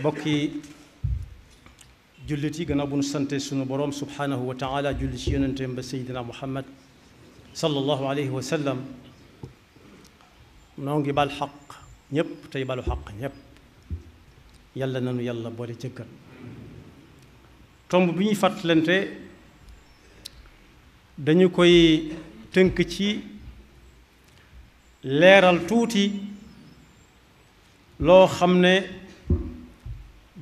bokki jullit yi gannaaw bu nu sante sunu boroom subhaanahu wa taala julli ci yonenteem ba seydina muhammad sallallahu alayhi wa sallam noo ngi bal xaq ñépp tey balu xaq ñépp yàlla nanu yàlla boole jëggal tomb bi ñuy fàttalante dañu koy tënk ci leeral tuuti loo xam ne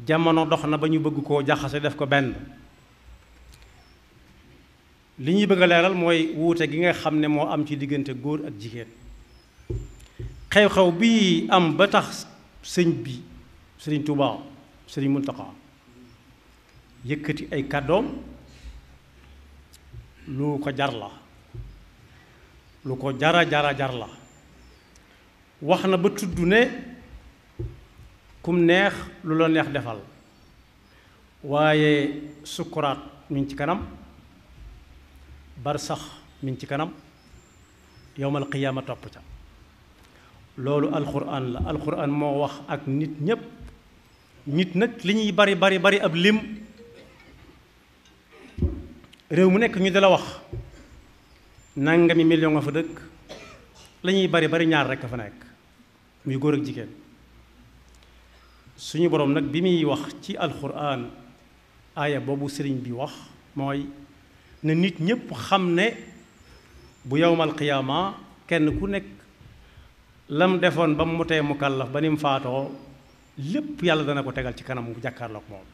jamono dox na ba ñu bëgg koo jaxase def ko benn li ñuy bëgg a leeral mooy wuute gi nga xam ne moo am ci diggante góor ak jigéen xew-xew bii am ba tax sëriñ Tuubaa sëriñ Muntaxa yëkkati ay kàddoom lu ko jar la lu ko jar la wax na ba tudd ne kum neex lu la neex defal waaye sukkuraat mi ngi ci kanam barsax mi ngi ci kanam yowmal qiyaama topp ca loolu alxuraan la alxuraan moo wax ak nit ñépp nit nag li ñuy bari ab lim réew mu nekk ñu di la wax nangami million nga fa dëkk la ñuy bari ñaar rekk a fa nekk muy góor ak jigéen suñu boroom nag bi muy wax ci alxuraan aaya boobu sëriñ bi wax mooy na nit ñépp xam ne bu yowmal qiyaama kenn ku nekk lam defoon ba mu mutee mukallaf ba ni mu faatoo lépp yàlla dana ko tegal ci kanam mu jàkkaarloog moom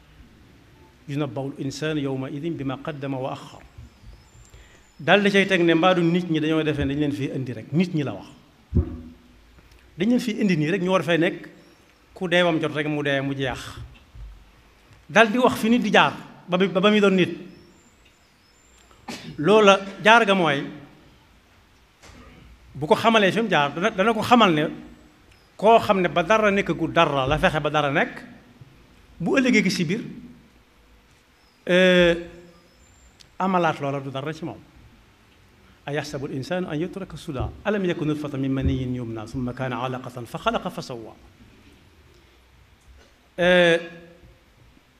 yunabba'ul insaanu yawma idin bi ma qaddama wa axar dal di cay teg ne mbaadu nit ñi dañoo defee dañ leen fii indi rek nit ñi la wax dañ leen fii indi nii rek ñu war fay nekk ku deewam jot rek mu dee mu jeex dal di wax fi nit di jaar ba muy doon nit loola jaar ga mooy bu ko xamalee fi mu jaar dana ko xamal ne koo xam ne ba dara nekkagu dara la fexe ba dara nekk bu ëllëgee gi si biir amalaat loola du dara ci moom a yaxsabu l insaanu an yutraka suda alam yakun nutfatan min maniyyin yumna summa kaana alaqatan fa xalaqa fa sawwa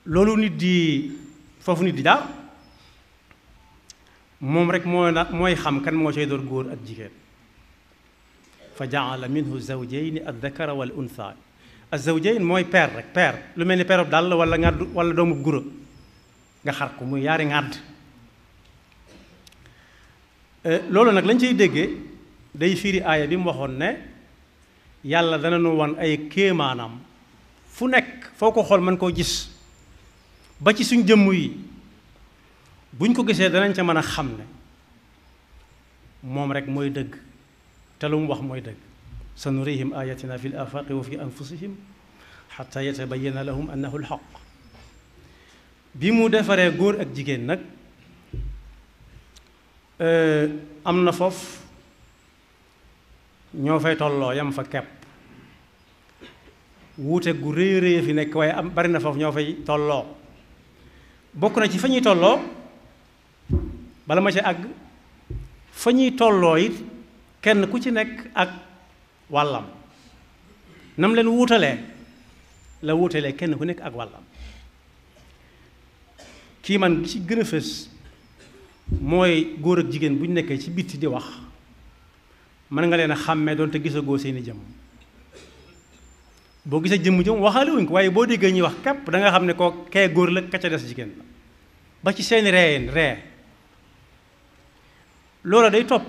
loolu nit di foofu nit di jaar moom rek mooy xam kan moo cay door góor ak jigéen fa jaala minhu zawjayni addakara wal untha azawjayn mooy peer rek peer lu mel ni peerob dàll wala ngàdd wala doomu guro nga xar ko muy yaari ngàdd loolu nag lañ ciy déggee day firi aaya bi mu waxoon ne yàlla dana nu wan ay kéemaanam fu nekk foo ko xool mën koo gis ba ci suñ jëmm yi buñ ko gisee danañ ca mën a xam ne moom rek mooy dëgg te lu mu wax mooy dëgg sanurihim ayatina fi l afaqi wa fi anfusihim xata yatabayana lahum annahu lxaq bi mu defaree góor ak jigéen nag am na foofu ñoo fay tolloo yam fa kepp wuute gu rëy fi nekk waaye bari na foofu ñoo fay tolloo bokk na ci fa ñuy tolloo bala ma ci àgg fa ñuy tolloo it kenn ku ci nekk ak wàllam nam leen wuutalee la wuutalee kenn ku nekk ak wàllam kii man ci gën a fës mooy góor ak jigéen bu ñu nekkee ci bitti di wax mën nga leen a xàmmee doon te gisagoo seeni jëmm boo gisee jëmm waxaale wuñ ko waaye boo déggee ñuy wax képp da nga xam ne koo kee góor la ka ca des jigéen la ba ci seeni ree loola day topp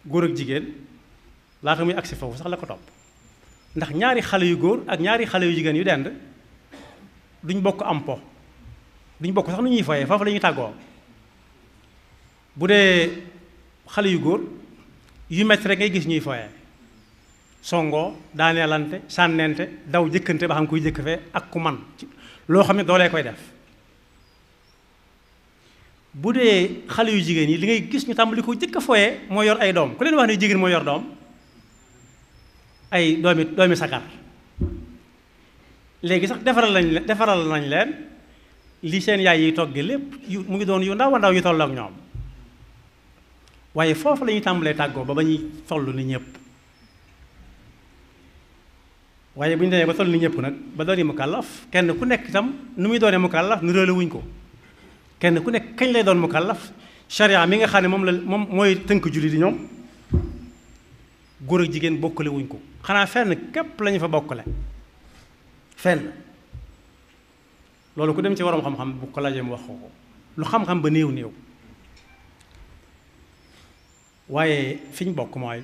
góor ak jigéen laata muy agsi foofu sax la ko topp ndax ñaari xale yu góor ak ñaari xale yu jigéen yu dend duñ bokk am po duñ bokk sax nu ñuy foyee foofu la ñuy tàggoo bu dee xale yu góor yu metti rek ngay gis ñuy foyee songoo daaneelante sànnente daw jëkkante ba xam kuy jëkk fee ak ku man loo xam ne doolee koy def bu dee xale yu jigéen yi li ngay gis ñu tàmbali ko jëkk a foyee moo yor ay doom ku leen wax ne jigéen moo yor doom ay doomi sagar léegi sax defaral nañ leen li seen yaay yi togge lépp mu ngi doon yu ndaw a ndaw yu toll ak ñoom waaye foofu la ñuy tàmbalee tàggoo ba ñuy toll ni ñëpp waaye bu ñu demee ba toll ni ñëpp nag ba doon mukallaf kenn ku nekk itam nu muy doonee mukallaf nu réelu wuñ ko kenn ku nekk kañ lay doon mukallaf sharia mi nga xam ne moom mooy tënk julli di ñoom góor ak jigéen bokkale wuñ ko xanaa fenn képp lañu fa bokkale fenn loolu ku dem ci waroom xam-xam bu ko laajee mu wax ko lu xam-xam ba néew néew waaye fi ñu bokk mooy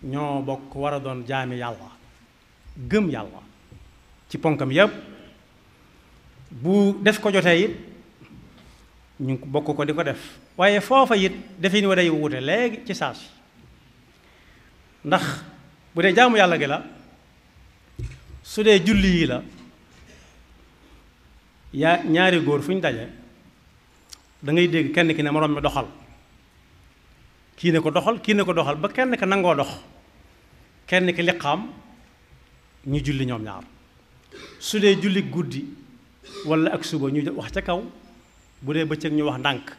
ñoo bokk war a doon jaami yàlla gëm yàlla ci ponkam yépp bu def ko jotee it ñu bokk ko di ko def waaye foofa it defin wa day wute léegi ci saasi ndax bu dee jaamu yàlla gi la su dee julli yi la yaa ñaari góor fu ñu daje da ngay dégg kenn ki ne moroom mi doxal kii ne ko doxal kii ne ko doxal ba kenn ki nangoo dox kenn ki liqaam ñu julli ñoom ñaar su dee julli guddi walla ak suba ñu wax ca kaw bu dee bëccëg ñu wax ndànk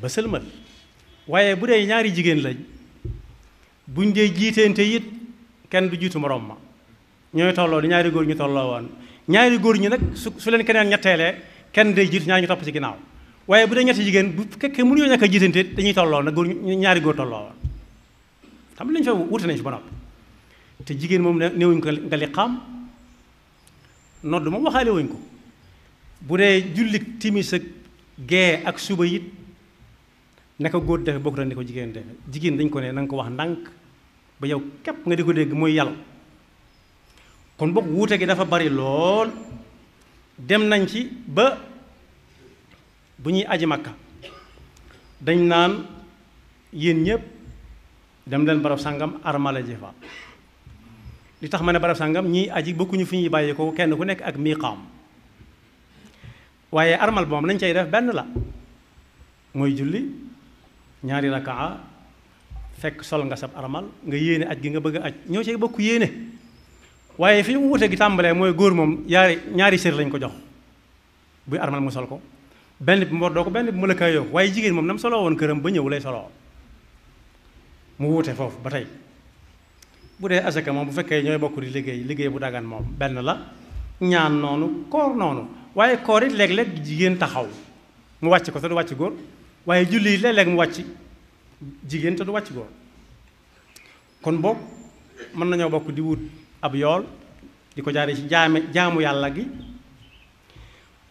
ba sëlmal waaye bu dee ñaari jigéen lañ buñ dee jiiteente it kenn du jiitu moroom ma ñooy tolloo di ñaari góor ñu tolloo woon ñaari góor ñi nag su leen keneen ñetteelee kenn day jiitu ñaari ñu topp ci ginnaaw waaye bu dee ñetti jigéen bu fekkee mënuñoo ñàkk a jiitante dañuy tolloo nag góor ñaari góor tolloo woon xam lañ fa wute nañ fi ba noppi te jigéen moom néewuñ ko nga liqaam nodd moom waxaale wuñ ko bu dee jullit timis ak gee ak suba it naka góor defe bokk na ni ko jigéen defe jigéen dañ ko ne na nga ko wax ndànk ba yow képp nga di ko dégg mooy yàlla kon bokk wuute gi dafa bari lool dem nañ ci ba bu ñuy aji makka dañ naan yéen ñëpp dem leen barab sàngam armala ji fa li tax ma ne barab sàngam ñiy aji bokkuñu fi ñuy bàyyi ko kenn ku nekk ak miiqaam waaye armal moom nañ cay def benn la mooy julli ñaari rakaa fekk sol nga sab armal nga yéene aj gi nga bëgg a aj ñoo cay bokk yéene waaye fi mu wute gi tàmbalee mooy góor moom ñaari sër lañ ko jox buy armal mu sol ko benn bi mu doo ko benn bi mu la kaay yow waaye jigéen moom nam soloo woon këram ba ñëw lay soloo mu wuute foofu ba tey bu dee asaka moom bu fekkee ñooy bokk di liggéey bu dagan moom benn la ñaan noonu koor noonu waaye koor it léeg-léeg jigéen taxaw mu wàcc ko te du wàcc góor waaye julli yi léeg-léeg mu wàcc jigéen te du wàcc góor kon boog mën nañoo bokk di wut ab yool di ko jaaree ci jaamu yàlla gi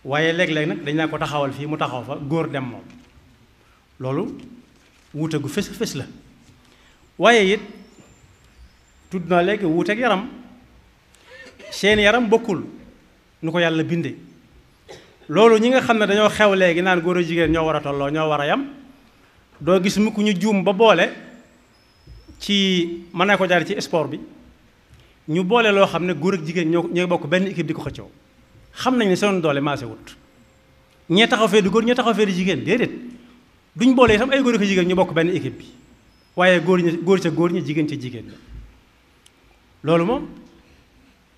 waaye léeg-léeg nag dañ naa ko taxawal fii mu taxaw fa góor dem moom loolu wuute gu fës fës la waaye it tudd naa léegi wuuteeg yaram seen yaram bokkul nu ko yàlla binde loolu ñi nga xam ne dañoo xew léegi naan góor a jigéen ñoo war a tolloo ñoo war a yam doo gis mukk ñu juum ba boole ci mën naa ko jaar ci sport bi ñu boole loo xam ne góor ak jigéen ñooy bokk benn équipe di ko xëccoo xam nañ ne seen doole maase wut ñee taxaw fee di góor ñee taxaw fee di jigéen déedéet duñ boole itam ay góor ak jigéen ñu bokk benn équipe bi waaye góor ca góor ñi jigéen ca jigéen la loolu moom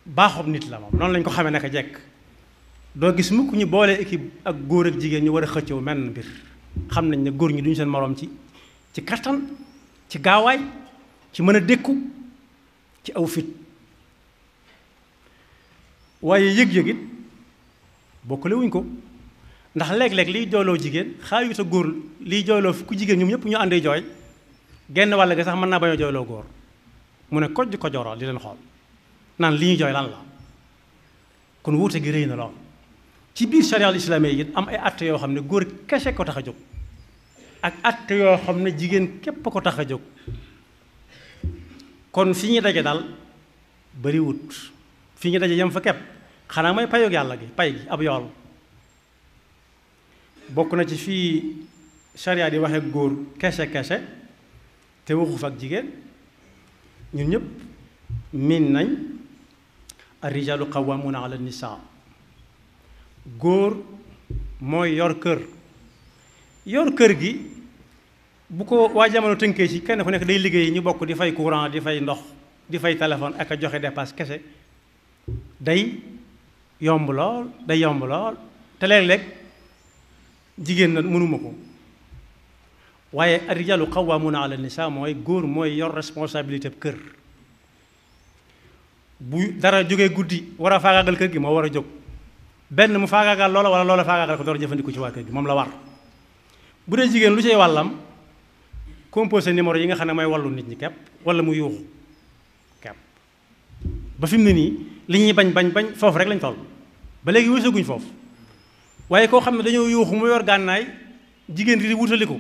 baaxob nit la moom noonu lañ ko xamee naka jekk doo gis mukk ñu boole équipe ak góor ak jigéen ñu war a xëccoo menn mbir xam nañ ne góor ñi duñu seen moroom ci kattan ci gaawaay ci mën a dékku ci aw fit waaye yëg-yëg it bokkale wuñ ko ndax léeg-léeg liy jooyloo jigéen xaayuta góor liy jooyloo ku jigéen ñoom ñëpp ñu àndee jooy genn wàll ga sax mën naa bañ a jooyloo góor mu ne kojj ko joroo di leen xool naan li ñuy jooy lan la kon wuute gi rëy na lool ci biir charia al islaami yi am ay atte yoo xam ne góor kese ko tax a jóg ak atte yoo xam ne jigéen képp ko tax a jóg kon fi ñu daje daal bariwut fi ñu daje yem fa kepp xanaa mooy payoog yàlla gi pay gi ab yool bokk na ci fii charia di waxe góor kese kese te waxu fa ak jigéen ñun ñëpp miin nañ ar-rijaalu qawwaamuuna ala nisaa góor mooy yor kër gi bu ko waa jamono tënkee ci kenn ku nekk day liggéey ñu bokk di fay courant di fay ndox di fay téléphone ak a joxe dépasse kese day yomb lool te léeg-léeg jigéen na mënuma ko waaye ar-rijaalu qawwaamuuna ala nisaa mooy góor mooy yor responsabilité kër. bu dara jógee guddi war a faagaagal kër gi moo war a jóg benn mu faagaagal loola wala loola faagaagal ko door a jëfandiku ci waa kër gi moom la war. bu dee jigéen lu cay wàllam composé numéro yi nga xam ne mooy wàllu nit ñi kepp wala mu yuuxu kepp ba fi mu ne nii li ñuy bañ foofu rek lañ toll ba léegi wësaguñ foofu. waaye koo xam ne dañoo yuuxu mu yor gànnaay jigéen di wutaliku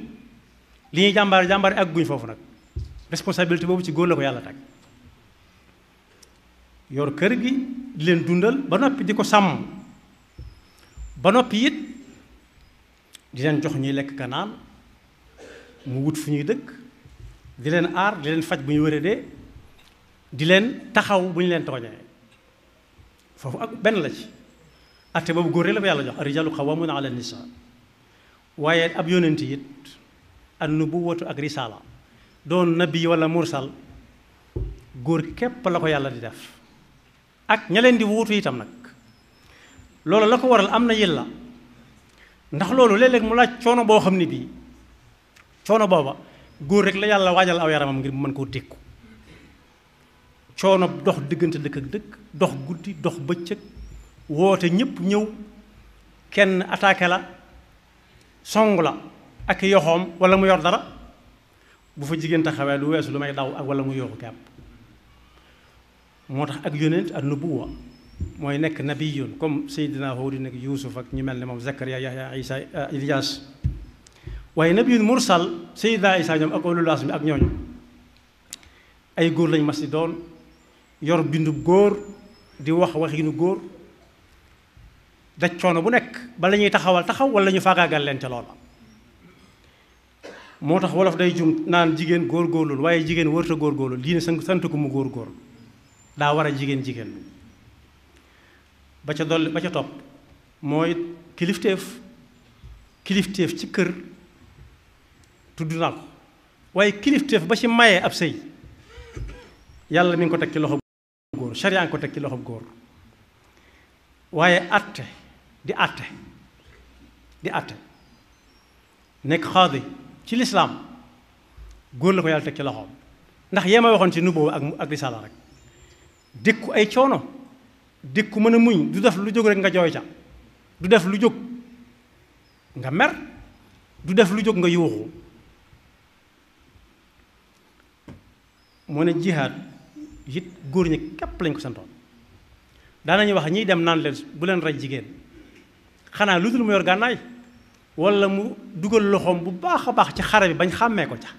li ñuy jàmbaar ak guñ foofu nag responsabilité boobu ci góor la ko yàlla teg. yor kër gi di leen dundal ba noppi di ko sàmm ba noppi it di leen jox ñuy lekk ka naan mu wut fu ñuy dëkk di leen aar di leen faj bu ñu wéradee di leen taxaw bu ñu leen tooñee foofu ak benn la ci atte boobu góor rek la ko yàlla jox ar-rijaalu qawwaamuuna ala nisaa waaye ab yónent it an-nubuwwatu ak risaala doon nabi wala mursal góor képp la ko yàlla di def ak ña leen di wuutu itam nag loolu la ko waral am na yilla ndax loolu léeg-léeg mu laaj coono boo xam ne bii coono booba góor rek la yàlla waajal aw yaramam ngir mu mën koo dékku coono dox diggante dëkk ak dëkk dox guddi dox bëccëg woote ñëpp ñëw kenn attaqué la song la ak yoxoom wala mu yor dara bu fa jigéen taxawee lu weesu lu may daw ak wala mu yooxu kepp moo tax ak yonent ak nubuwa mooy nekk nabiyun comme Seydina Huud nekk Yuusuf ak ñu mel ne moom Zakariya Yahya Isa Ilyas waaye nabiyun mursal Seydina Isa ñoom ak ulul azmi ak ñooñu ay góor lañ mas di doon yor bindu góor di wax waxinu góor daj coono bu nekk ba la ñuy taxaw wala ñu faagaagal leen ca loola. moo tax wolof day jum naan jigéen góorgóorlul waaye jigéen wërta góorgóorlul diine sant ko mu góorgóorlu daa war a jigéen ba ca dolli ba ca topp mooy kilifteef ci kër tudd naa ko waaye kilifteef ba ci mayee ab sëy yàlla mi ngi ko teg ci loxo góor sharia ngi ko teg ci loxo góor waaye di àtte nekk xaadi ci lislaam góor la ko yàlla teg ci loxoom ndax yee ma waxoon ci nubuwa ak risaala rek dékku ay coono dékku mën a muñ du def lu jóg rek nga jooy ca du def lu jóg nga mer du def lu jóg nga yuuxu moo ne jihaad it góor ñi képp lañ ko santoon daanañuy wax ñiy dem naan leen bu leen rey jigéen xanaa lu dul mu yor gànnaay wala mu dugal loxoom bu baax a baax ci xare bi bañ xàmmee ko ca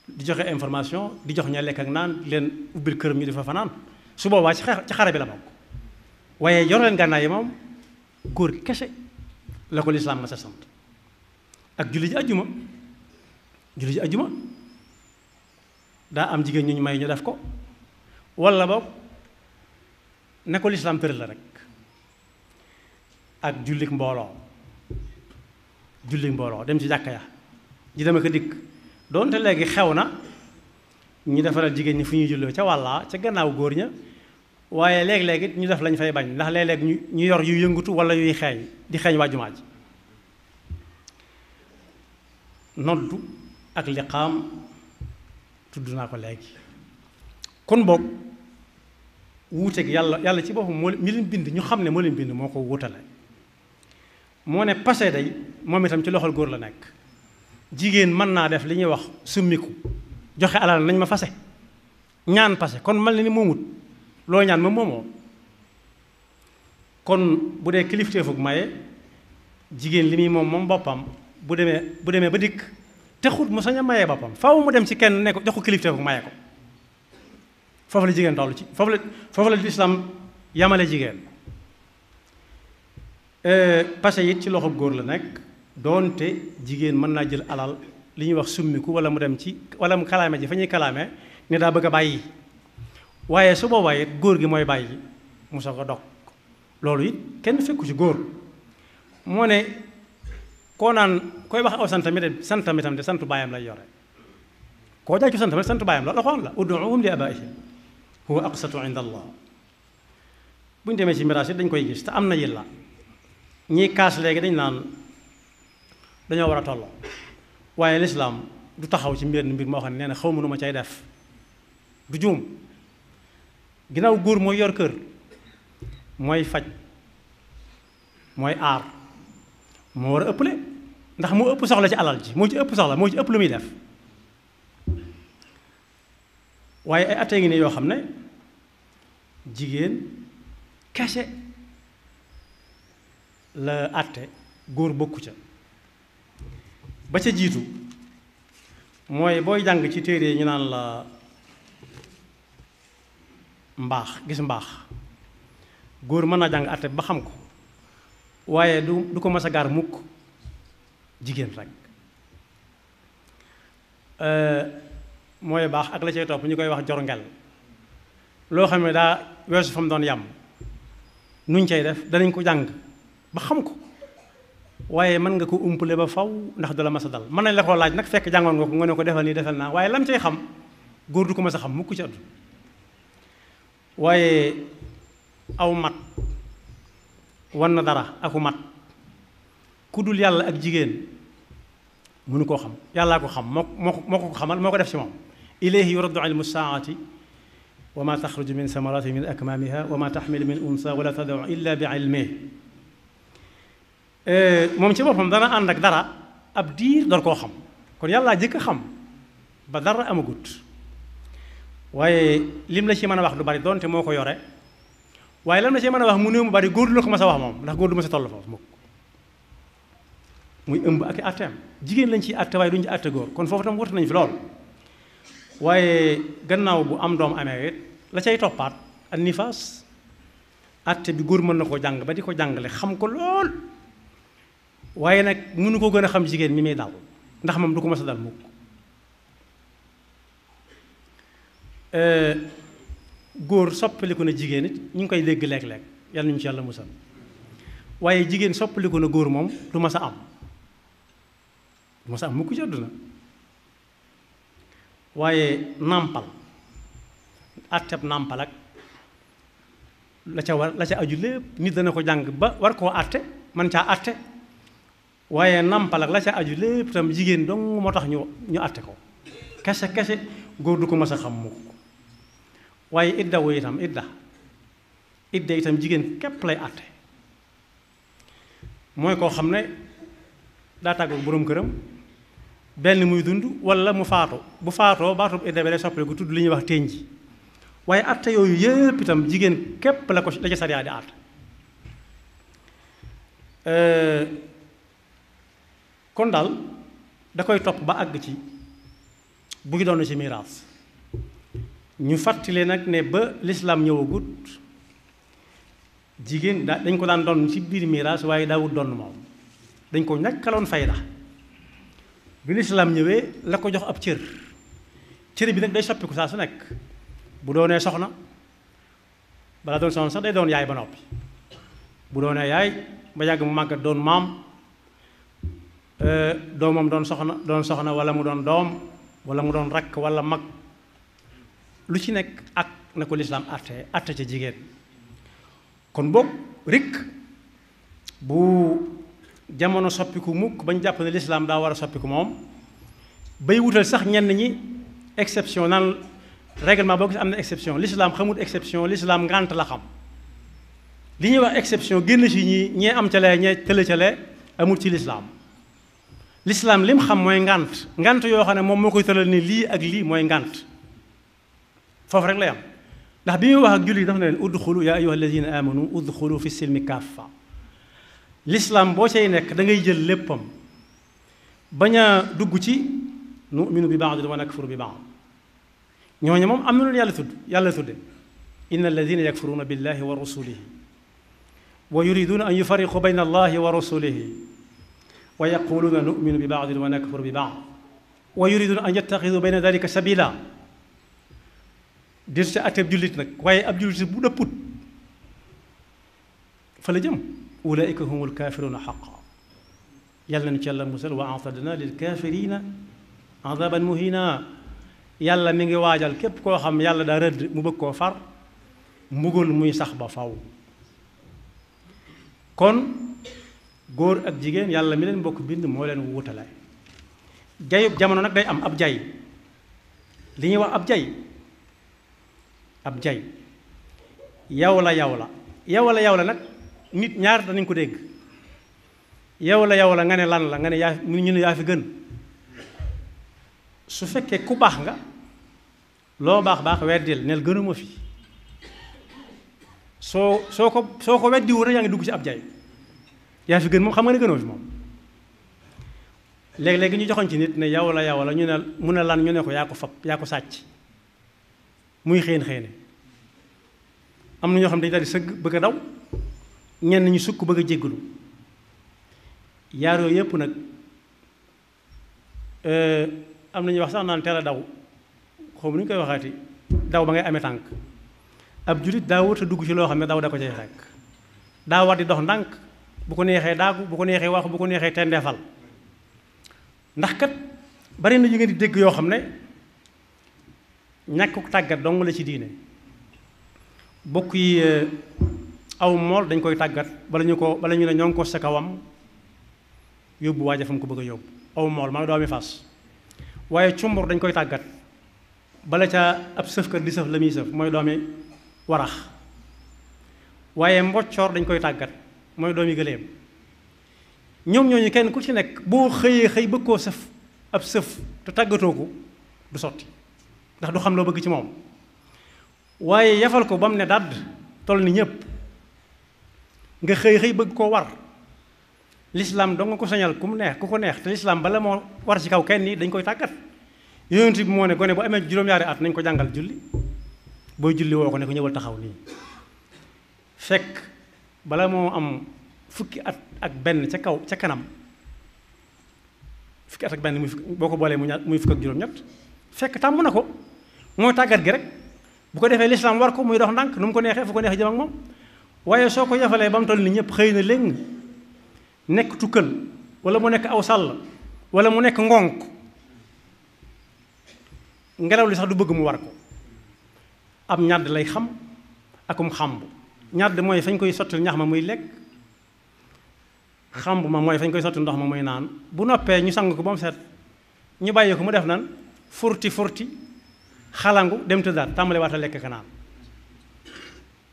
di joxe information di jox ña lekk ak naan leen ubbil këram ñu di fa fanaan su boobaa ci xare bi la bokk waaye yor leen gànnaay yi moom góor kese la ko lislaam ma sa sant ak julli ji ajjuma daa am jigéen ñu ñu may ñu def ko wala boog ne ko lislaam tëral la rek ak jullik mbooloo dem ci jàkka ya ji dama ko dikk doonte léegi xew na ñu defaral jigéen ñi fu ñuy julloo ca wàlla ca gannaaw góor ña waaye léeg-léegi ñu def lañ fay bañ ndax léeg-léeg ñu yor yu yëngutu wala yuy xeeñ di xeeñ waa jumaa ji noddu ak liqaam tudd naa ko léegi kon boog wuuteeg yàlla ci boppam moo mi leen bind ñu xam ne moo leen bind moo ko wutale moo ne passé day moom itam ci loxol góor la nekk jigéen mën naa def li ñuy wax summiku joxe alal nañ ma fase ñaan passé kon mel na ni moomut loo ñaan ma moomoo kon bu dee kilifteefug maye jigéen li muy moom boppam bu demee ba dikk texut mu sañ a mayee boppam faaw mu dem ci kenn ne ko jox ko kilifteefug maye ko foofu la jigéen toll ci foofu la lislaam yamale jigéen passé it ci loxob góor la nekk doonte jigéen mën naa jël alal li ñuy wax summiku wala mu dem ci wala mu kalaame ji fa ñuy kalaame ne daa bëgg a bàyyi waaye su boobaa it góor gi mooy bàyyi mu soog a dog loolu it kenn fekku ci góor moo ne koo naan koy wax aw santam itam de santu baayam lay yore koo jaay ci santam santu baayam la Alxuraan la ud'uuhum li abaa'ihim huwa aqsatu inda Allah bu ñu demee ci miraas it dañ koy gis te am na yilla ñiy kaas léegi dañ naan dañoo war a tolloo waaye lislaam du taxaw ci mbir moo xam ne nee na xaw ma nu ma cay def du juum ginnaaw góor mooy yor kër mooy faj mooy aar moo war a ëpple ndax moo ëpp soxla ci alal ji moo ci ëpp soxla moo ci ëpp lu muy def waaye ay attee ngi ne yoo xam ne jigéen kese la atte góor bokku ca ba ca jiitu mooy booy jàng ci téere ñu naan la mbaax gis mbaax góor mën naa jàng atte ba xam ko waaye du ko mas a gaar mukk jigéen rek mooy baax ak la cay topp ñu koy wax jorngel loo xam ne daa weesu fa mu doon yàmm nuñ cay def danañ ko jàng ba xam ko waaye mën nga ko umpale ba faw ndax du la mas a dal mën nañ la koo laaj nag fekk jàngoon nga ko nga ne ko defal nii defal naa waaye lam cay xam góor du ko mas a xam mukk ci àdduna waaye aw mat wan na dara aku mat ku dul yàlla ak jigéen mënu koo xam yàllaa ko xam moo ko xamal moo ko def ci moom ilayhi yuraddu ilmu saati wa ma taxruju min samarati min akmamiha wa ma taxmilu min unsa wala tadau illa bi ilmih moom ci boppam dana ànd ak dara ab diir door koo xam kon yàllaa jëkk a xam ba dara amagut waaye lim la ci mën a wax du bari doonte moo ko yore waaye lam la ci mën a wax mu néew mu bari góor du la ko mas a wax moom ndax góor du ma sa toll foofu mukk muy ëmb ak i atteem jigéen lañ ciy atte waaye duñ ci atte góor kon foofu tam wut nañ fi lool waaye gannaaw bu am doom amee it la cay toppaat ak nifaas atte bi góor mën na koo jàng ba di ko jàngale xam ko lool waaye nag mënu ko gën a xam jigéen mi muy dal ndax moom du ko mas a dal mukk góor soppaliku na jigéen it ñu ngi koy dégg léeg-léeg yàlla nañu ci yàlla musal waaye jigéen soppaliku na góor moom du mas a am du mas a am mukk ci àdduna waaye nàmpal àtteb nàmpal ak la ca aju lépp nit dana ko jàng ba war koo àtte man caa àtte waaye nàmpal ak la ca aju lépp itam jigéen dong moo tax ñu àtte ko kese góor du ko mas a xam mukk waaye idda wu itam idda itam jigéen képp lay àtte mooy koo xam ne daa tàggoog boroom këram benn muy dund walla mu faatu bu faatoo baatub idda bi lay soppale ku tudd li ñuy wax téeñ ji waaye àtte yooyu yépp itam jigéen képp la ca sariya di àtte kon daal da koy topp ba àgg ci bu ngi doon ci miraas ñu fàttali nag ne ba lislaam ñëwagut jigéen dañ ko daan doon ci biir miraas waaye daawut doon moom dañ ko ñàkkaloon fayda bi lislaam ñëwee la ko jox ab cër bi nag day soppiku saa su nekk bu doonee soxna balaa doon soxna sax day doon yaay ba noppi bu doonee yaay ba yàgg mu màggat doon maam doomam doon soxna wala mu doon doom wala mu doon rakk wala mag lu ci nekk ak na ko lislaam atte ca jigéen kon boog rek bu jamono soppiku mukk bañ jàpp ne lislaam daa war a soppiku moom bay wutal sax ñenn ñi exception naan règlement boo gis am na exception lislaam xamul exception lislaam ngànt la xam li ñuy wax exception génn ci ñee am ca lee ñee tële ca lee amul ci lislaam lislaam lim xam mooy ngànt yoo xam ne moom moo koy tëral ni lii ak lii mooy ngànt foofu rek lay am ndax bi muy wax ak julli dafa ne leen udxulu yaa ayyuha alladina amanu udxulu fi silmi kaffa lislaam boo cay nekk da ngay jël léppam bañ a dugg ci numinu bi baadin wa nakfuru bi baad ñooñu moom am na lu yàlla tudde inna alladina yakfuruna billahi wa rusulihi wa yuriduna an yufariqu bayna allahi wa rusulihi wa yaquluna numinu bi baadin wa nakfuru bi baad wa yuriduna an yattaxidu bayna dalika sabila dir ca atteeb jullit nag waaye ab jullit bu dëpput fa la jëm ulaika humul kafiruna xaqa yàlla nañu ci yàlla musal wa atadna lil kafirina adaban muhina yàlla mi ngi waajal képp koo xam yàlla daa rëdd mu bëgg koo far mbugal muy sax ba faw kon góor ak jigéen yàlla mi leen bokk bind moo leen wutale jayub jamono nag day am ab jay li ñuy wax ab jay yow la nag nit ñaar danañ ko dégg yow la nga ne lan la nga ne ñu ne yaa fi gën su fekkee ku baax nga loo baax weddil neel gënuma fi soo ko weddiwu rek yaa ngi dugg ci ab jay yaa fi gën moom xam nga ne gënoo fi moom léegi-léegi ñu joxoñ ci nit ne yow la ñu ne mu ne lan ñu ne ko yaa ko fab yaa ko sàcc muy xéene am na ñoo xam ne dañu daal di sëgg bëgg a daw ñenn ñu sukk bëgg a jéggalu yaar yooyu yëpp nag am na ñuy wax sax naan teel a daw xaw ma nu ñu koy waxaati daw ba ngay amee tànk ab julit daa wut a dugg ci loo xam ne daw da ko cay fekk daa war di dox ndànk bu ko neexee daagu bu ko neexee wax bu ko neexee tendeefal ndax kat bari na yu ngeen di dégg yoo xam ne ñàkk tàggat dong la ci diine bokk yi aw mool dañ koy tàggat bala ñu ne ñoo ngi ko sa kawam yóbbu waaja fa mu ko bëgg a yóbbu aw mool maa doomi fas waaye cumbur dañ koy tàggat bala ca ab sëfkat di sëf la muy sëf mooy doomi warax waaye mboccoor dañ koy tàggat mooy doomi gëléem ñoom ñooñu kenn ku ci nekk boo xëyee bëgg koo sëf ab sëf te tàggatoo ko du sotti ndax du xam loo bëgg ci moom waaye yafal ko ba mu ne dàdd toll ni ñépp nga xëy bëgg koo war lislaam doo nga ko sañal ku ko neex te lislaam bala moo war ci kaw kenn yi dañ koy tàggat yonent bi moo ne gone bu amee juróom-ñaari at nañ ko jàngal julli booy julli woo ko ne ko ñëwal taxaw nii fekk bala moo am fukki at ak benn ca kanam fukki at ak benn boo ko boolee muy fukk ak juróom-ñett fekk tàmm na ko mooy tàggat gi rek bu ko defee lislaam war ko muy dox ndànk nu mu ko neexee fu ko neexee jëm ak moom waaye soo ko yafalee ba mu toll ni ñëpp xëy na léegi nekk tukkal wala mu nekk aw sàll wala mu nekk ngonk ngelaw li sax du bëgg mu war ko ab ñàdd lay xam akum xàmb ñàdd mooy fañ koy sotti ñax ma muy lekk xàmb ma mooy fañ koy sotti ndox ma muy naan bu noppee ñu sang ko ba mu set ñu bàyyi ko mu def nan furti xalangu dem tëddaat tàmbale waata lekk ka naan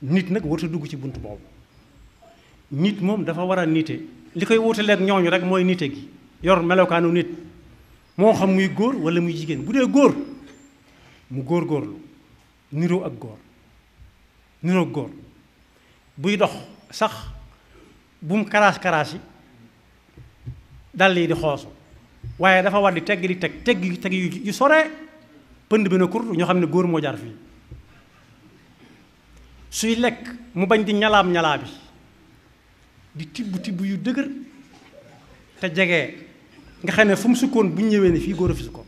nit nag warta dugg ci bunt boobu nit moom dafa war a nite li koy wutaleeg ñooñu rek mooy nite gi yor melokaanu nit moo xam muy góor wala muy jigéen bu dee góor mu góor-góorlu niroo ak góor buy dox sax bu mu karaas yi dal yi di xoosu waaye dafa war di tegg yu sore pënd bi na kur ñoo xam ne góor moo jaar fii suy lekk mu bañ di ñalaam bi di tibb yu dëgër te jege nga xam ne fu mu sukkoon bu ñu ñëwee ne fii góor a fi sukkoon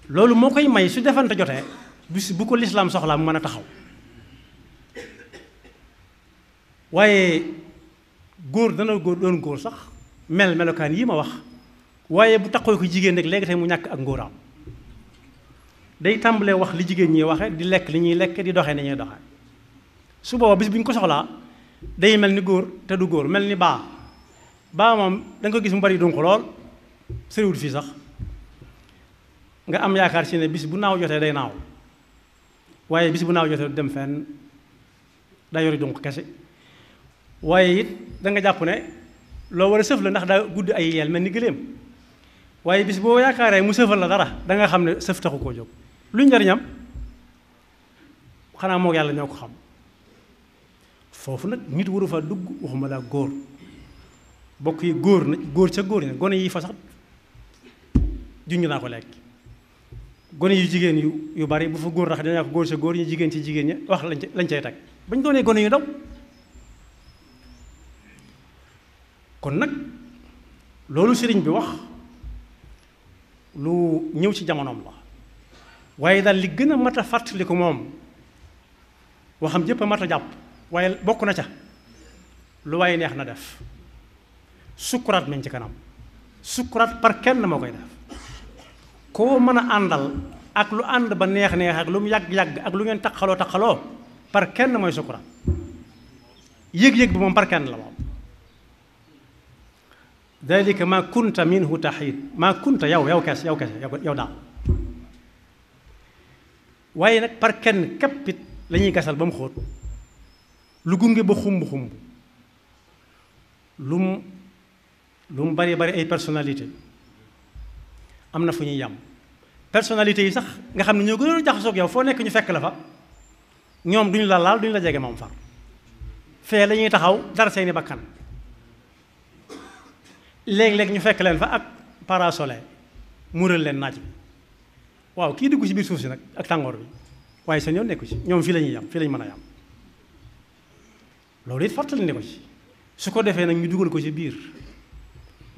loolu moo koy may su defante jotee bis bu ko lislaam soxlaa mu mën a taxaw waaye góor dana doon góor sax melokaan yi ma wax waaye bu taxoo ko jigéen rek léegi tey mu ñàkk ak ngóoraam day tàmbalee wax li jigéen ñi waxe di lekk li ñuy lekk di doxee ni ñuy doxee su booba bis bu ñu ko soxlaa day mel ni góor te du góor mel ni baa moom da nga ko gis mu bari dunq lool sëriwul fii sax nga am yaakaar ci ne bis bu naaw jotee day naaw waaye bis bu naaw jotee du dem fenn daa yori dunq kese waaye it da nga jàpp ne loo war a sëf la ndax daa gudd ay yeel mel ni gëléem waaye bis boo yaakaaree mu sëfal la dara da nga xam ne sëf taxu koo jóg luy njariñam xanaa moo yàlla ñoo ko xam foofu nag nit waru fa dugg waxuma laa góor bokk yi góor ca góor ña gone yi fa sax junj naa ko lekk gone yu jigéen yu bari bu fa góor rax dañaa ko góor sa góor ñu jigéen ci jigéen ña wax lañ cay teg bañ doonee gone yu ndaw kon nag loolu sëriñ bi wax lu ñëw ci jamonoom la waaye daal li gën a mat a fàttali ko moom waxam jëpp a mat a jàpp waaye bokk na ca lu waaye neex na def sukkuraat meñ ci kanam sukkuraat par kenn moo koy def koo mën a àndal ak lu ànd ba neex ak lu mu yàgg-yàgg ak lu ngeen taqaloo par kenn mooy sukkuraat yëg-yëg bi moom par kenn la moom dalika ma kunta minhu taxiid ma kunta yow kese yow daal waaye nag par kenn képpit la ñuy gasal ba mu xóot lu gunge ba xumb lu mu bari ay personnalité am na fu ñuy yam personnalité yi sax nga xam ne ñoo gën a jaxasoo ak yow foo nekk ñu fekk la fa ñoom duñu la laal duñu la jege moom far fee la ñuy taxaw dara seeni bakkan léeg-léeg ñu fekk leen fa ak parasole mural leen naaj bi waaw kii dugg ci biir suuf si nag ak tàngoor bi waaye seen yoon nekku ci ñoom fii la ñuy yam fii la ñu mën a yam loolu it fàttali ne ko ci su ko defee nag ñu dugal ko ci biir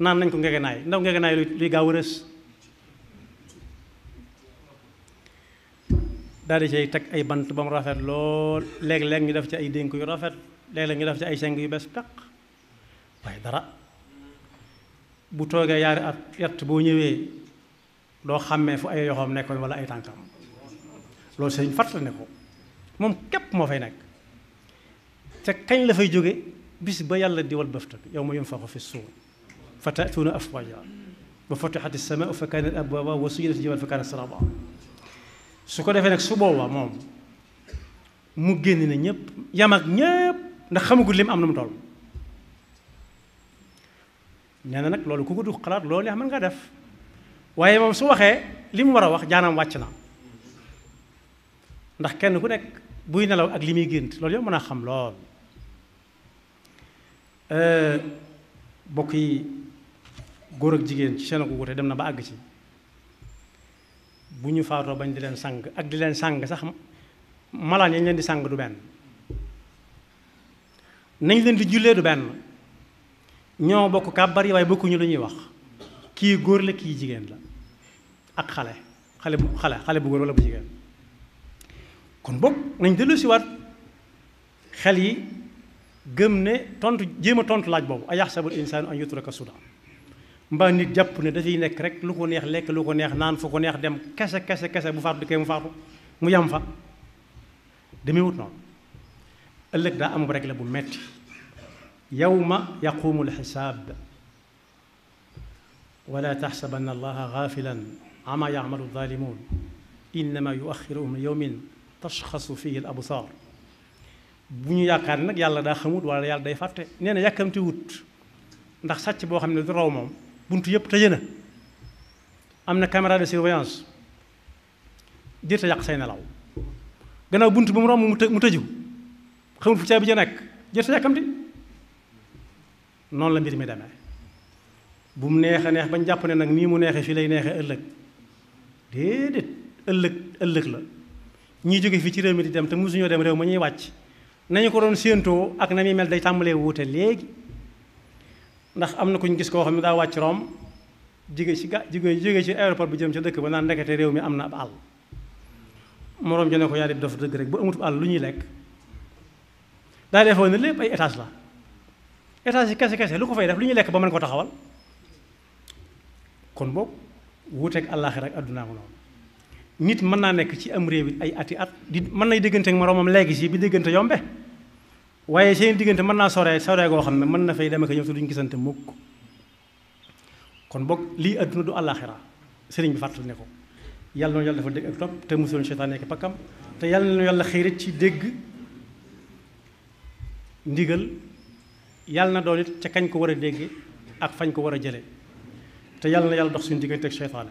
naan nañ ko ngegenaay ndaw ngegenaay luy gaaw a rës daal di cay teg ay bant ba mu rafet lool léeg-léeg ñu def ci ay dénk yu rafet léeg-léeg ñu def ci ay seng yu bees peq waaye dara bu toogee yaari at yett boo ñëwee doo xàmmee fu ay yoxoom nekkoon wala ay tànkam loolu sëñ fàttali ne ko moom képp moo fay nekk te kañ la fay jóge bis ba yàlla di wal bëfta yawma yunfaxu fi suur fa ta'tuuna afwaaja wa futixati samaau fa kaanat abwaaba wa suyyirat jibaal fa kaanat saraaba su ko defee nag su boobaa moom mu génn na ñëpp yam ak ñëpp ndax xamagul lim am na mu toll nee na nag loolu ku ko du xalaat loolu yaa mën nga def waaye moom su waxee li mu war a wax jaanam wàcc na ndax kenn ku nekk buy nelaw ak li muy gént loolu yow mën a xam lool bokk yi góor ak jigéen ci seen ko wute dem na ba àgg ci bu ñu faatoo bañ di leen sang ak di leen sang sax malaan yañ leen di sang du benn nañ leen di jullee du benn ñoo bokk kàbbar yi waaye bokkuñu lu ñuy wax kii góor la kii jigéen la ak xale bu góor wala bu jigéen kon bokk nañ dellu si waat xel yi gëm ne jéem a tontu laaj boobu a yaxsabul insaanu an yutraka suda mbaa nit jàpp ne dafay nekk rek lu ko neex lekk lu ko neex naan fu ko neex dem kese bu faatu di kay mu faatu mu yam fa demewut noonu ëllëg daa am rek la bu metti yawma yaqumu alxisaab wala taxsabanna allaha gaafilan amma yacmalu zaalimuun innama yuaxiruhum li yawmin tashxasu fihi al absaar bu ñu yaakaar ne nag yàlla daa xamut wala yàlla day fàtte nee na yàkkamti wut ndax sàcc boo xam ne du raw moom buntu yëpp tëje na am na caméra de surveillance jërta yàq say nelaw gannaaw buntu bu mu romb mu tëju xamul fu caabi ja nekk jërta yàkkamti noonu la mbir mi demee bu mu neex a neex bañ jàpp ne nag nii mu neexee fii lay neexee ëllëg déedéet ëllëg la ñiy jóge fii ci réew mi di dem te mosuñoo dem réew ma ñuy wàcc nañu ko doon séentoo ak na muy mel day tàmbalee wuute léegi ndax am na ku ñu gis koo xam ne daa wàcc Rome jóge ci aéroport bi jëm ca dëkk ba naan ndekete réew mi am na ab àll moroom jo ne ko yaa di dof dëgg rek bu amut àll lu ñuy lekk daa defoon ne lépp ay étage la étage yi kese lu ko fay def lu ñuy lekk ba mën ko taxawal kon boog wuuteeg àllaaxira ak àddunaa ko noonu nit mën naa nekk ci am réew it ay ati at di mën nay diggante ak moroomam léegi si bi diggante yombe waaye seen diggante mën naa soree goo xam ne mën na fay dem ak ñëw te duñ gisante mukk kon boog lii àdduna du àllaaxira sëriñ bi fàttali ne ko yàlla noonu yàlla dafa dégg ak topp te musuloon seytaan nekk pakkam te yàlla noonu yàlla xiirit ci dégg ndigal yàlla na doon it ca kañ ko war a dégge ak fañ ko war a jële te yàlla na yàlla dox suñu diggante ak seytaane